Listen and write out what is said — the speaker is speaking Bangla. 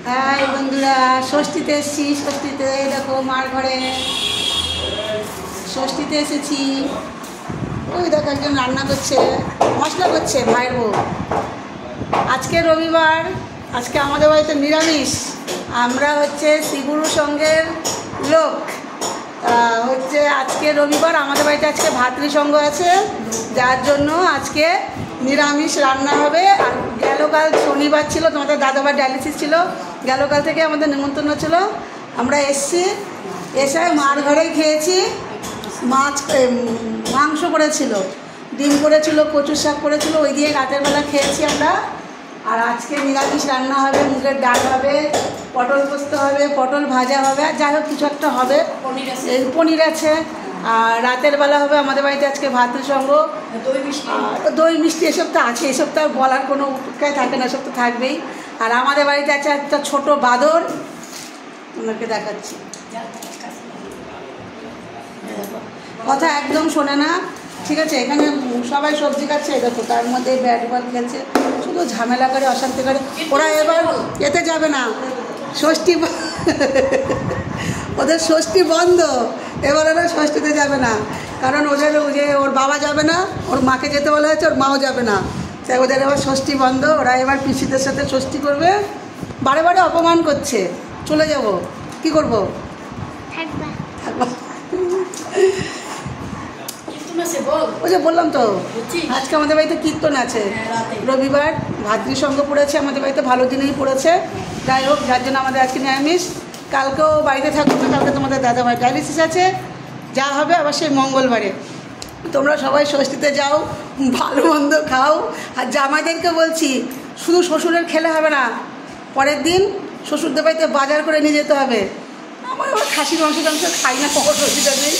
হাই বন্ধুরা, ষষ্ঠীতে এসেছি। ষষ্ঠীতে দেখো মার ঘরে ষষ্ঠীতে এসেছি। ওই দেখো একজন রান্না করছে, মশলা করছে ভাইয়ের বউ। আজকে রবিবার, আজকে আমাদের বাড়িতে নিরামিষ। আমরা হচ্ছে শ্রীগুরু সংঘের লোক। হচ্ছে আজকে রবিবার, আমাদের বাড়িতে আজকে ভাতৃসংঘ আছে, যার জন্য আজকে নিরামিষ রান্না হবে। আর গেলকাল শনিবার ছিল, তোমাদের দাদাবার ডায়ালিসিস ছিল, গেলকাল থেকে আমাদের নিমন্ত্রণ ছিল। আমরা এসছি, এসে মার ঘরেই খেয়েছি। মাংস করেছিল, ডিম করেছিল, কচুর শাক করেছিল, ওই দিয়ে রাতের বেলা খেয়েছি আমরা। আর আজকে নিরামিষ রান্না হবে, মুগের ডাল হবে, পটল পোস্ত হবে, পটল ভাজা হবে, আর যাই হোক কিছু একটা হবে, পনির আছে। আর রাতের বেলা হবে আমাদের বাড়িতে আজকে ভাতৃসংঘ, দই মিষ্টি এসব তো আছে, এসব তো বলার কোনো উপায় থাকে না, এসব তো থাকবেই। আর আমাদের বাড়িতে আছে একটা ছোট বাদর, ওনাকে দেখাচ্ছি, কথা একদম শোনে না, ঠিক আছে। এখানে সবাই সবজি খাচ্ছে, দেখো তার মধ্যে ব্যাট বল খেলছে, শুধু ঝামেলা করে, অশান্তি করে। ওরা এবার এতে যাবে না, ষষ্ঠী ওদের ষষ্ঠী বন্ধ, এবার ওরা ষষ্ঠীতে যাবে না, কারণ ওদের ওর বাবা যাবে না, ওর মাকে যেতে বলা হয়েছে, ওর মাও যাবে না, তাই ওদের এবার ষষ্ঠী বন্ধ। ওরা এবার পিসিদের সাথে ষষ্ঠী করবে। বারে বারে অপমান করছে, চলে যাব, কি করব, ওই যে বললাম তো আজকে আমাদের বাড়িতে কীর্তন আছে, রবিবার ভাতৃসংঘ পড়েছে আমাদের বাড়িতে, ভালো দিনেই পড়েছে। যাই হোক, যার জন্য আমাদের আজকে নিরামিষ। কালকেও বাড়িতে থাকবো না, কালকে তোমাদের দাদাভাই ডায়ালিসিস আছে, যা হবে আবার সেই মঙ্গলবারে। তোমরা সবাই ষষ্ঠীতে যাও, ভালো মন্দ খাও। আর জামাইদেরকে বলছি, শুধু শ্বশুরের খেলে হবে না, পরের দিন শ্বশুরদের বাড়িতে বাজার করে নিয়ে যেতে হবে। আমার আবার খাসির মাংস টাংস খাই না, ষষ্ঠীটা নেই।